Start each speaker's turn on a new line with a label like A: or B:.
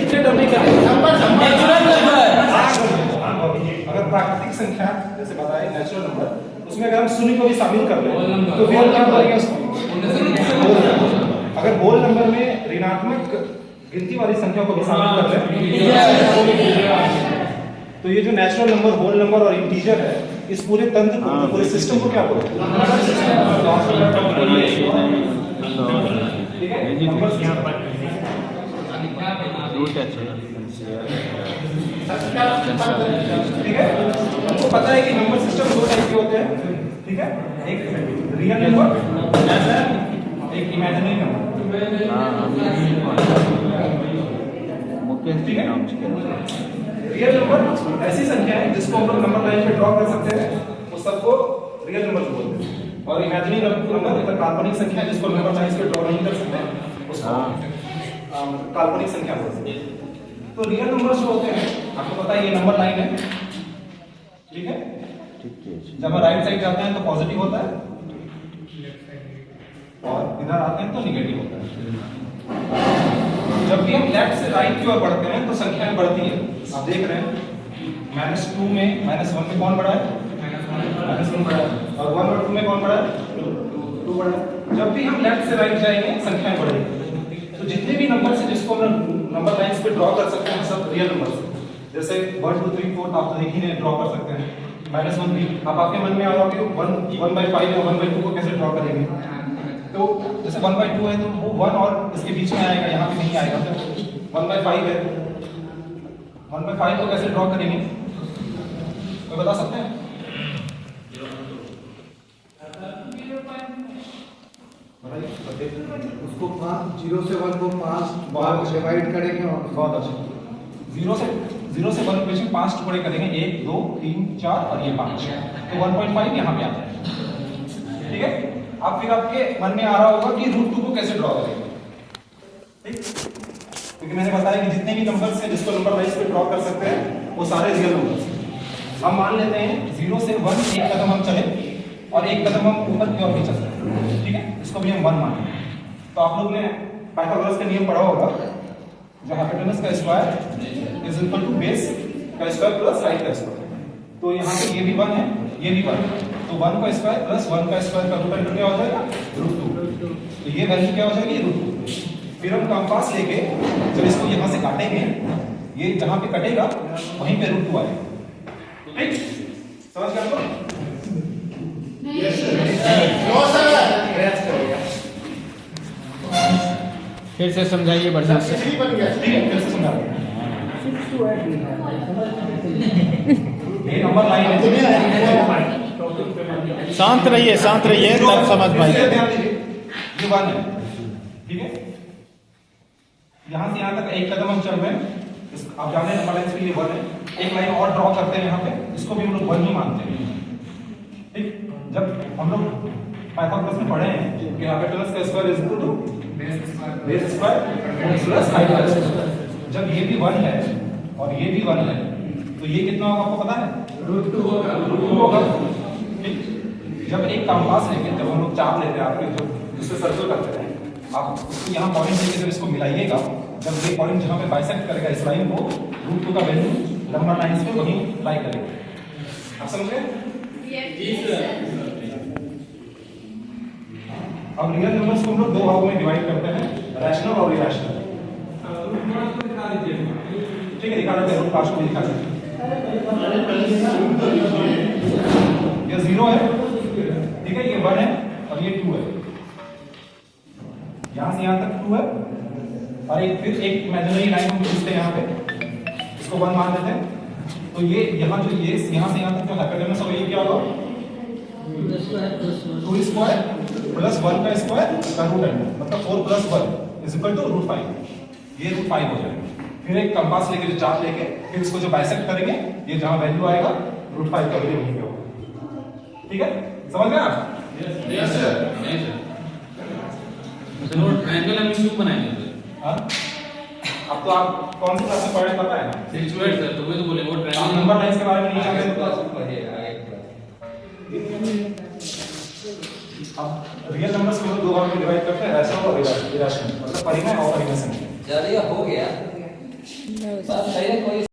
A: Different हम नहीं करेंगे, नेचुरल नंबर।
B: अगर प्राकृतिक संख्या जैसे बताए नेचुरल नंबर, उसमें अगर हम शून्य को भी शामिल कर लें तो फिर क्या करेंगे उसको? अगर होल नंबर में ऋणात्मक गिनती वाली संख्या को भी शामिल कर लें तो ये जो नेचुरल नंबर, होल नंबर और इंटीजर है, इस पूरे तंत्र को, पूरे सिस्टम को क्या बोलते हैं? ठीक है, नंबर ठीक है, हमको पता है कि नंबर सिस्टम दो टाइप के होते हैं। ठीक है, एक रियल नंबर, एक इमेजिनरी नंबर। ठीक है, रियल नंबर ऐसी संख्या है जिसको हम लोग नंबर लाइन पे ड्रॉ कर सकते हैं, उस सबको रियल नंबर बोलते हैं। और इमेजिनरी नंबर मतलब काल्पनिक संख्या है जिसको नंबर लाइन पे ड्रॉ नहीं कर सकते, उसको काल्पनिक संख्या बोलते हैं। तो रियल नंबर्स जो होते हैं, आपको पता है ये नंबर लाइन है। ठीक है, जब हम राइट साइड जाते हैं तो पॉजिटिव होता है और इधर आते हैं तो निगेटिव होता है। जब भी हम लेफ्ट से राइट की ओर बढ़ते हैं तो संख्याएं बढ़ती है। आप देख रहे हैं -2 में -1 में कौन बढ़ा है? -1 बढ़ा है। और 1 और 2 में कौन बढ़ा है? 2 बढ़ा है। जब भी हम लेफ्ट से राइट जाएंगे संख्याएं बढ़ेंगी। तो जितने भी नंबर है जिसको हम नंबर लाइंस पे ड्रॉ कर सकते हैं सब रियल नंबर। जैसे 1 2 3 4 आप तो देख ही नहीं, ड्रॉ कर सकते हैं। -1 भी अब आपके मन में आ रहा है 1/5 या 1/2 को कैसे ड्रॉ करेंगे? तो जैसे 1/2 है तो वो 1 और इसके बीच में आएगा, यहाँ पे नहीं आएगा। तो 1/5 है, 1/5 को कैसे ड्रॉ करेंगे? कोई बता सकते हैं?
C: उसको 0 से 1 को 5 बार डिवाइड करेंगे और
B: बहुत अच्छा। 0 से 1 में 5 टुकड़े करेंगे, 1 2 3 4 और ये 5, तो 1.5 यहाँ पे आ जाएगा। ठीक है, अब फिर आपके मन में आ रहा होगा कि √2 को कैसे ड्रॉ करेंगे? ठीक, क्योंकि मैंने बताया कि जितने भी नंबर्स हैं जिसको नंबर वाइज पे ड्रॉ कर सकते हैं वो सारे रियल नंबर्स हैं। हम मान लेते हैं 0 से 1 एक कदम हम चले और एक कदम हम ऊपर की ओर भी चलते हैं। ठीक है, इसको भी हम 1 माने। तो आप लोग ने पाइथागोरस का नियम पढ़ा होगा, जो हाइपोटेनस का square is equal to base का स्क्वायर प्लस हाइट का स्क्वायर। तो यहाँ पे ये भी 1 है, ये भी 1 है, तो 1 का स्क्वायर प्लस 1 का स्क्वायर का रूट क्या हो जाएगा? √2। तो ये वैल्यू क्या हो जाएगी? √2। फिर हम कंपास लेके जब इसको यहाँ से काटेंगे, ये जहाँ पे कटेगा वहीं पे √2 आएगा। ठीक, समझ गए आपको?
A: फिर से समझाइए बढ़िया से।
B: ठीक है, फिर से समझा रहा ये नंबर लाइन है।
A: शांत रहिए, शांत रहिए, तब समझ पाइए।
B: ध्यान दीजिए, ये 1 है। ठीक है, यहाँ से यहाँ तक एक कदम हम चल रहे हैं, आप जाने नंबर लाइन से ये 1 है। एक लाइन और ड्रॉ करते हैं यहाँ पे, इसको भी हम लोग 1 ही मानते हैं। ठीक, जब हम लोग पाइथागोरस में पढ़े हैं कि हाइपोटेनस का square is equal to base square plus height का स्क्वायर। जब ये भी 1 है और ये भी 1 है तो ये कितना होगा आपको पता है? √2 होगा। ठीक, जब एक कंपास लेके जब हम लोग चाप लेते हैं, आपके जो जिससे सर्कल करते हैं, आप उसको यहाँ पॉइंट लेके जब इसको मिलाइएगा, जब ये पॉइंट जहाँ पे बाइसेक्ट करेगा इस लाइन को, √2 का वैल्यू नंबर लाइंस पे वहीं लाई करेगा। आप समझ गए? अब रियल नंबर्स को हम लोग 2 भागों में डिवाइड करते हैं, रैशनल और इरैशनल। ठीक है, दिखा देते हैं, पांच को दिखा देते हैं। ये 0 है, ठीक है, ये 1 है और ये 2 है। यहां से यहां तक 2 है और एक फिर एक इमेजिनरी लाइन हम खींचते हैं यहाँ पे, इसको 1 मान देते हैं। तो ये यहाँ जो ये यहाँ से यहाँ तक जो हाइपोटेनस होगा, ये क्या होगा? 2 स्क्वायर प्लस 1 का स्क्वायर का रूट है, मतलब 4 + 1 इज इक्वल टू √5। ये √5 हो जाएगा। फिर एक कंपास लेके जो चाप लेके फिर इसको जो बाइसेक्ट करेंगे, ये जहां वैल्यू आएगा √5 का वैल्यू वहीं होगा। ठीक है, समझ गए आप?
D: Yes sir. वो ट्रायंगल हम क्यों बनाएंगे?
B: हां, अब तो आप कौन सी क्लास में पढ़े पता है ना?
D: 6 सर, तो वही तो बोले वो ट्रायंगल
B: नंबर लाइंस के बारे में नहीं जानते तो अब रियल नंबर्स को 2 भाग में डिवाइड करते हैं, रैशनल और इरैशनल, मतलब परिमेय और परिमेय संख्या।
E: चलिए हो गया। बस सही है कोई